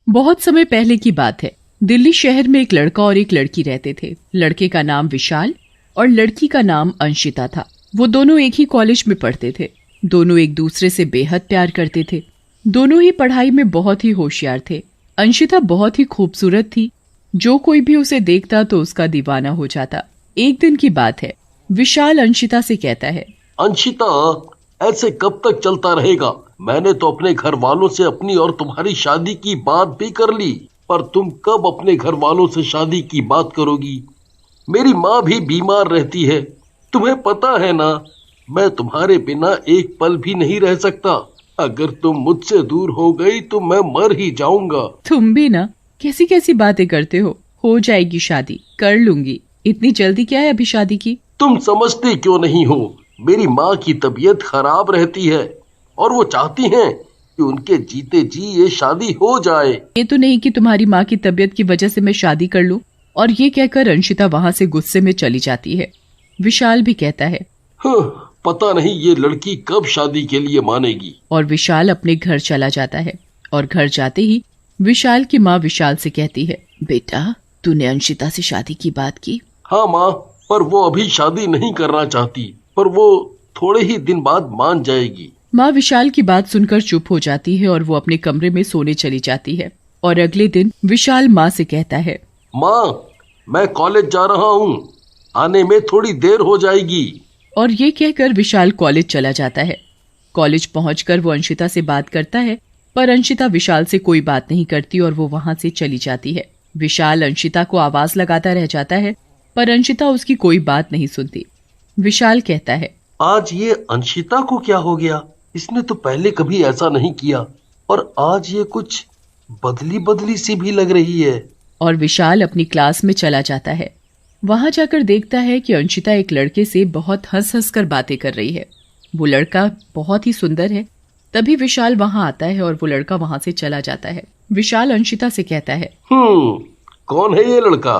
बहुत समय पहले की बात है। दिल्ली शहर में एक लड़का और एक लड़की रहते थे। लड़के का नाम विशाल और लड़की का नाम अंशिता था। वो दोनों एक ही कॉलेज में पढ़ते थे। दोनों एक दूसरे से बेहद प्यार करते थे। दोनों ही पढ़ाई में बहुत ही होशियार थे। अंशिता बहुत ही खूबसूरत थी। जो कोई भी उसे देखता तो उसका दीवाना हो जाता। एक दिन की बात है। विशाल अंशिता से कहता है, अंशिता, ऐसे कब तक चलता रहेगा? मैंने तो अपने घर वालों से अपनी और तुम्हारी शादी की बात भी कर ली, पर तुम कब अपने घर वालों से शादी की बात करोगी? मेरी माँ भी बीमार रहती है। तुम्हें पता है ना, मैं तुम्हारे बिना एक पल भी नहीं रह सकता। अगर तुम मुझसे दूर हो गई तो मैं मर ही जाऊंगा। तुम भी ना कैसी कैसी बातें करते हो जाएगी शादी, कर लूंगी। इतनी जल्दी क्या है अभी शादी की? तुम समझते क्यों नहीं हो? मेरी माँ की तबीयत खराब रहती है और वो चाहती हैं कि उनके जीते जी ये शादी हो जाए। ये तो नहीं कि तुम्हारी माँ की तबीयत की वजह से मैं शादी कर लूं। और ये कहकर अंशिता वहां से गुस्से में चली जाती है। विशाल भी कहता है, पता नहीं ये लड़की कब शादी के लिए मानेगी। और विशाल अपने घर चला जाता है। और घर जाते ही विशाल की माँ विशाल से कहती है, बेटा, तूने अंशिता से शादी की बात की? हाँ माँ, पर वो अभी शादी नहीं करना चाहती, पर वो थोड़े ही दिन बाद मान जाएगी। माँ विशाल की बात सुनकर चुप हो जाती है और वो अपने कमरे में सोने चली जाती है। और अगले दिन विशाल माँ से कहता है, माँ, मैं कॉलेज जा रहा हूँ, आने में थोड़ी देर हो जाएगी। और ये कहकर विशाल कॉलेज चला जाता है। कॉलेज पहुंचकर वो अंशिता से बात करता है, पर अंशिता विशाल से कोई बात नहीं करती और वो वहां से चली जाती है। विशाल अंशिता को आवाज लगाता रह जाता है, पर अंशिता उसकी कोई बात नहीं सुनती। विशाल कहता है, आज ये अंशिता को क्या हो गया? इसने तो पहले कभी ऐसा नहीं किया, और आज ये कुछ बदली बदली सी भी लग रही है। और विशाल अपनी क्लास में चला जाता है। वहां जाकर देखता है कि अंशिता एक लड़के से बहुत हंस हंस कर बातें कर रही है। वो लड़का बहुत ही सुंदर है। तभी विशाल वहां आता है और वो लड़का वहां से चला जाता है। विशाल अंशिता से कहता है, कौन है ये लड़का?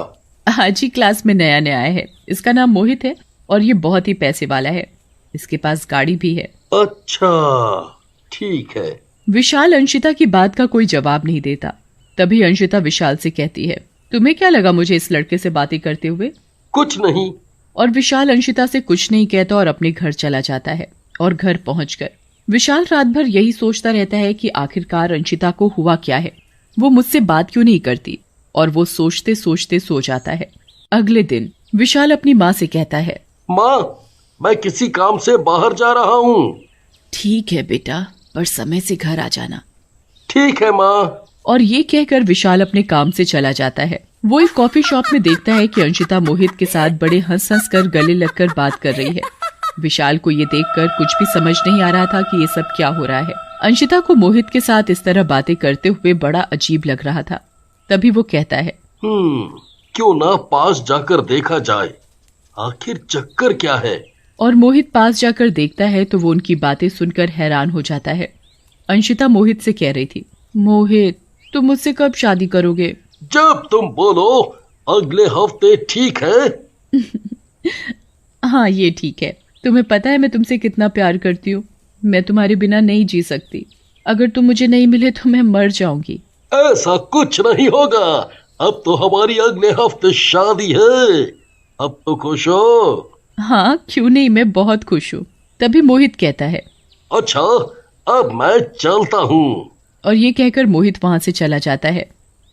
आज ही क्लास में नया नया आया है। इसका नाम मोहित है और ये बहुत ही पैसे वाला है। इसके पास गाड़ी भी है। अच्छा, ठीक है। विशाल अंशिता की बात का कोई जवाब नहीं देता। तभी अंशिता विशाल से कहती है, तुम्हें क्या लगा मुझे इस लड़के से बातें करते हुए? कुछ नहीं। और विशाल अंशिता से कुछ नहीं कहता और अपने घर चला जाता है। और घर पहुंचकर विशाल रात भर यही सोचता रहता है कि आखिरकार अंशिता को हुआ क्या है। वो मुझसे बात क्यों नहीं करती? और वो सोचते सोचते सो जाता है। अगले दिन विशाल अपनी माँ से कहता है, माँ, मैं किसी काम से बाहर जा रहा हूँ। ठीक है बेटा, पर समय से घर आ जाना। ठीक है माँ। और ये कहकर विशाल अपने काम से चला जाता है। वो एक कॉफी शॉप में देखता है कि अंशिता मोहित के साथ बड़े हंस हंस कर गले लगकर बात कर रही है। विशाल को ये देखकर कुछ भी समझ नहीं आ रहा था कि ये सब क्या हो रहा है। अंशिता को मोहित के साथ इस तरह बातें करते हुए बड़ा अजीब लग रहा था। तभी वो कहता है, क्यों ना पास जाकर देखा जाए, आखिर चक्कर क्या है? और मोहित पास जाकर देखता है तो वो उनकी बातें सुनकर हैरान हो जाता है। अंशिता मोहित से कह रही थी, मोहित, तुम मुझसे कब शादी करोगे? जब तुम बोलो, अगले हफ्ते, ठीक है? हाँ, ये ठीक है। तुम्हें पता है मैं तुमसे कितना प्यार करती हूँ। मैं तुम्हारे बिना नहीं जी सकती। अगर तुम मुझे नहीं मिले तो मैं मर जाऊंगी। ऐसा कुछ नहीं होगा। अब तो हमारी अगले हफ्ते शादी है। अब तो खुश हो? हाँ, क्यों नहीं, मैं बहुत खुश हूँ। तभी मोहित कहता है, अच्छा, अब मैं चलता हूँ। और ये कहकर मोहित वहां से चला जाता है।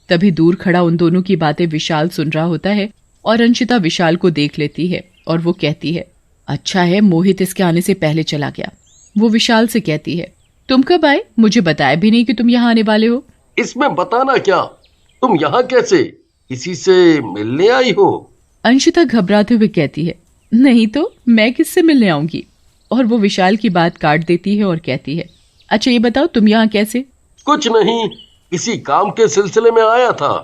तभी दूर खड़ा उन दोनों की बातें विशाल सुन रहा होता है और अंशिता विशाल को देख लेती है और वो कहती है, अच्छा है मोहित इसके आने से पहले चला गया। वो विशाल से कहती है, तुम कब आए? मुझे बताया भी नहीं कि तुम यहाँ आने वाले हो। इसमें बताना क्या? तुम यहाँ कैसे? किसी से मिलने आई हो? अंशिता घबराते हुए कहती है, नहीं तो मैं किससे मिलने आऊंगी? और वो विशाल की बात काट देती है और कहती है, अच्छा ये बताओ तुम यहाँ कैसे? कुछ नहीं, किसी काम के सिलसिले में आया था।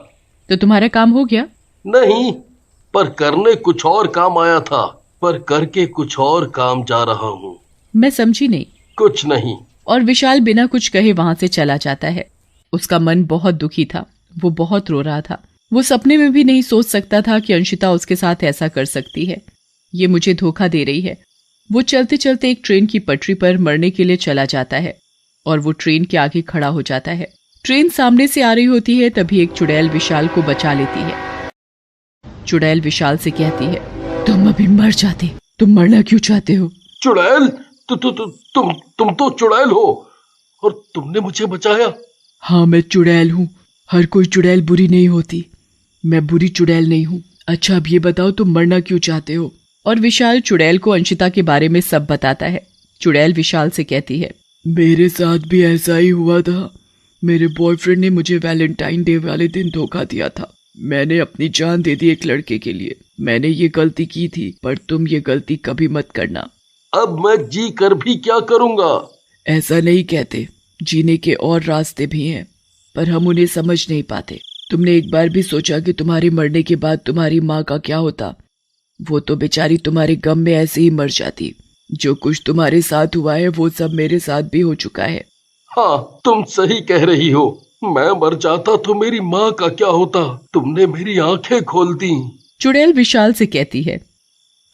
तो तुम्हारा काम हो गया? नहीं, पर करने कुछ और काम आया था, पर करके कुछ और काम जा रहा हूँ। मैं समझी नहीं। कुछ नहीं। और विशाल बिना कुछ कहे वहां से चला जाता है। उसका मन बहुत दुखी था। वो बहुत रो रहा था। वो सपने में भी नहीं सोच सकता था कि अंशिता उसके साथ ऐसा कर सकती है। ये मुझे धोखा दे रही है। वो चलते चलते एक ट्रेन की पटरी पर मरने के लिए चला जाता है और वो ट्रेन के आगे खड़ा हो जाता है। ट्रेन सामने से आ रही होती है, तभी एक चुड़ैल विशाल को बचा लेती है। चुड़ैल विशाल से कहती है, तुम अभी मर जाते, तुम मरना क्यों चाहते हो? चुड़ैल, तुम तो चुड़ैल हो और तुमने मुझे बचाया। हाँ, मैं चुड़ैल हूँ। हर कोई चुड़ैल बुरी नहीं होती, मैं बुरी चुड़ैल नहीं हूँ। अच्छा, अब ये बताओ तुम मरना क्यों चाहते हो? और विशाल चुड़ैल को अंशिता के बारे में सब बताता है। चुड़ैल विशाल से कहती है, मेरे साथ भी ऐसा ही हुआ था। मेरे बॉयफ्रेंड ने मुझे वैलेंटाइन डे वाले दिन धोखा दिया था। मैंने अपनी जान दे दी एक लड़के के लिए। मैंने ये गलती की थी, पर तुम ये गलती कभी मत करना। अब मैं जी कर भी क्या करूँगा? ऐसा नहीं कहते, जीने के और रास्ते भी हैं, पर हम उन्हें समझ नहीं पाते। तुमने एक बार भी सोचा कि तुम्हारे मरने के बाद तुम्हारी माँ का क्या होता? वो तो बेचारी तुम्हारे गम में ऐसे ही मर जाती। जो कुछ तुम्हारे साथ हुआ है वो सब मेरे साथ भी हो चुका है। हाँ, तुम सही कह रही हो। मैं मर जाता तो मेरी माँ का क्या होता? तुमने मेरी आंखें खोल दी। चुड़ैल विशाल से कहती है,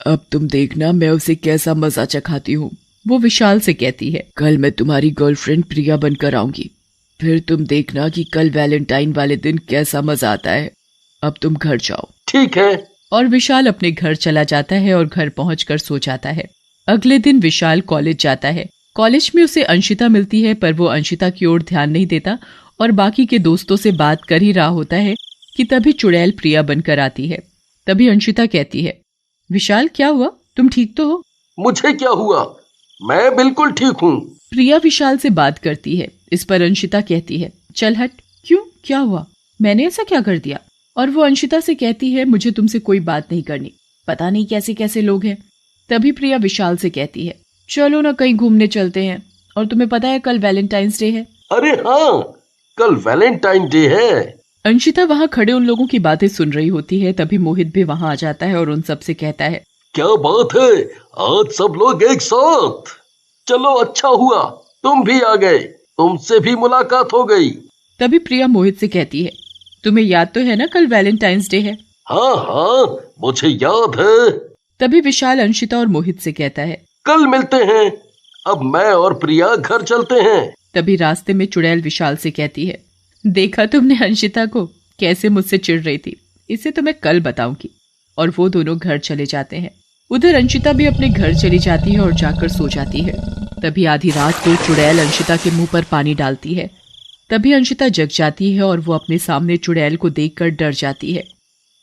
अब तुम देखना मैं उसे कैसा मजा चखाती हूँ। वो विशाल से कहती है, कल मैं तुम्हारी गर्लफ्रेंड प्रिया बनकर आऊंगी, फिर तुम देखना कि कल वैलेंटाइन वाले दिन कैसा मजा आता है। अब तुम घर जाओ। ठीक है। और विशाल अपने घर चला जाता है और घर पहुंचकर सो जाता है। अगले दिन विशाल कॉलेज जाता है। कॉलेज में उसे अंशिता मिलती है, पर वो अंशिता की ओर ध्यान नहीं देता और बाकी के दोस्तों से बात कर ही रहा होता है कि तभी चुड़ैल प्रिया बनकर आती है। तभी अंशिता कहती है, विशाल क्या हुआ, तुम ठीक तो हो? मुझे क्या हुआ, मैं बिल्कुल ठीक हूँ। प्रिया विशाल से बात करती है। इस पर अंशिता कहती है, चल हट, क्यों, क्या हुआ, मैंने ऐसा क्या कर दिया? और वो अंशिता से कहती है, मुझे तुमसे कोई बात नहीं करनी, पता नहीं कैसे कैसे लोग हैं। तभी प्रिया विशाल से कहती है, चलो ना कहीं घूमने चलते हैं, और तुम्हें पता है कल वैलेंटाइंस डे है। अरे हाँ, कल वैलेंटाइन डे है। अंशिता वहाँ खड़े उन लोगों की बातें सुन रही होती है। तभी मोहित भी वहाँ आ जाता है और उन सब से कहता है, क्या बात है, आज सब लोग एक साथ। चलो, अच्छा हुआ तुम भी आ गए, तुमसे भी मुलाकात हो गई। तभी प्रिया मोहित से कहती है, तुम्हें याद तो है ना कल वैलेंटाइंस डे है? हाँ हाँ, मुझे याद है। तभी विशाल अंशिता और मोहित से कहता है, कल मिलते हैं। अब मैं और प्रिया घर चलते हैं। तभी रास्ते में चुड़ैल विशाल से कहती है, देखा तुमने अंशिता को, कैसे मुझसे चिढ़ रही थी, इसे तो मैं कल बताऊंगी। और वो दोनों घर चले जाते हैं। उधर अंशिता भी अपने घर चली जाती है और जाकर सो जाती है। तभी आधी रात को चुड़ैल अंशिता के मुंह पर पानी डालती है। तभी अंशिता जग जाती है और वो अपने सामने चुड़ैल को देखकर डर जाती है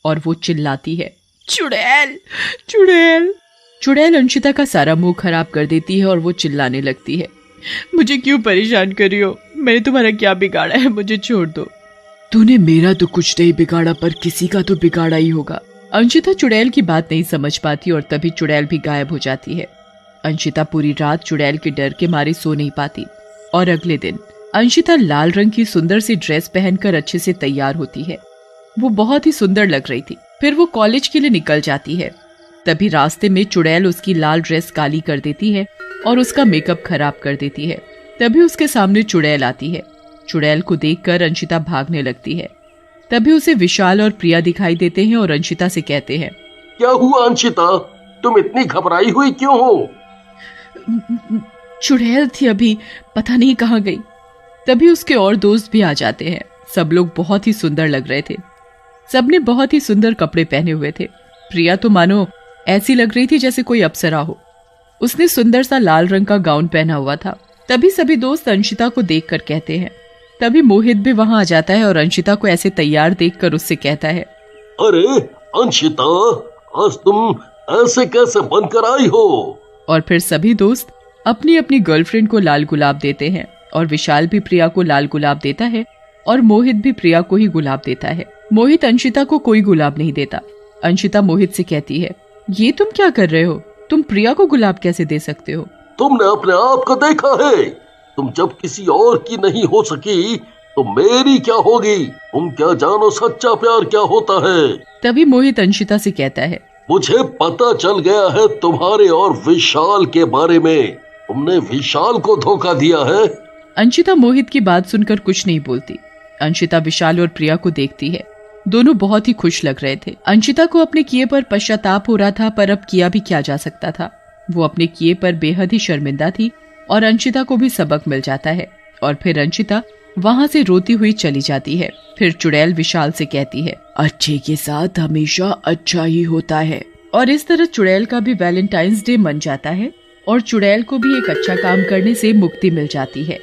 और वो चिल्लाती है, चुड़ैल चुड़ैल। चुड़ैल अंशिता का सारा मुंह खराब कर देती है और वो चिल्लाने लगती है, मुझे क्यों परेशान कर रही हो, मैंने तुम्हारा क्या बिगाड़ा है, मुझे छोड़ दो। तूने मेरा तो कुछ नहीं बिगाड़ा, पर किसी का तो बिगाड़ा ही होगा। अंशिता चुड़ैल की बात नहीं समझ पाती और तभी चुड़ैल भी गायब हो जाती है। अंशिता पूरी रात चुड़ैल के डर के मारे सो नहीं पाती। और अगले दिन अंशिता लाल रंग की सुंदर सी ड्रेस पहनकर अच्छे से तैयार होती है। वो बहुत ही सुंदर लग रही थी। फिर वो कॉलेज के लिए निकल जाती है। तभी रास्ते में चुड़ैल उसकी लाल ड्रेस काली कर देती है और उसका मेकअप खराब कर देती है। तभी उसके सामने चुड़ैल आती है। चुड़ैल को देखकर अंशिता भागने लगती है। तभी उसे विशाल और प्रिया दिखाई देते हैं और अंशिता से कहते हैं, क्या हुआ अंशिता, तुम इतनी घबराई हुई क्यों हो? चुड़ैल थी अभी, पता नहीं कहाँ गई। तभी उसके और दोस्त भी आ जाते हैं। सब लोग बहुत ही सुंदर लग रहे थे। सबने बहुत ही सुंदर कपड़े पहने हुए थे। प्रिया तो मानो ऐसी लग रही थी जैसे कोई अप्सरा हो। उसने सुंदर सा लाल रंग का गाउन पहना हुआ था। तभी सभी दोस्त अंशिता को देखकर कहते हैं। तभी मोहित भी वहां आ जाता है और अंशिता को ऐसे तैयार देखकर उससे कहता है, अरे अंशिता, आज तुम ऐसे कैसे बनकर आई हो? और फिर सभी दोस्त अपनी अपनी गर्लफ्रेंड को लाल गुलाब देते हैं और विशाल भी प्रिया को लाल गुलाब देता है और मोहित भी प्रिया को ही गुलाब देता है। मोहित अंशिता को कोई गुलाब नहीं देता। अंशिता मोहित से कहती है, ये तुम क्या कर रहे हो, तुम प्रिया को गुलाब कैसे दे सकते हो? तुमने अपने आप को देखा है, तुम जब किसी और की नहीं हो सकी तो मेरी क्या होगी? तुम क्या जानो सच्चा प्यार क्या होता है? तभी मोहित अंशिता से कहता है, मुझे पता चल गया है तुम्हारे और विशाल के बारे में। तुमने विशाल को धोखा दिया है। अंशिता मोहित की बात सुनकर कुछ नहीं बोलती। अंशिता विशाल और प्रिया को देखती है। दोनों बहुत ही खुश लग रहे थे। अंशिता को अपने किए पर पश्चाताप हो रहा था, पर अब किया भी क्या जा सकता था। वो अपने किए पर बेहद ही शर्मिंदा थी और अंशिता को भी सबक मिल जाता है। और फिर अंशिता वहाँ से रोती हुई चली जाती है। फिर चुड़ैल विशाल से कहती है, अच्छे के साथ हमेशा अच्छा ही होता है। और इस तरह चुड़ैल का भी वैलेंटाइंस डे मन जाता है और चुड़ैल को भी एक अच्छा काम करने से मुक्ति मिल जाती है।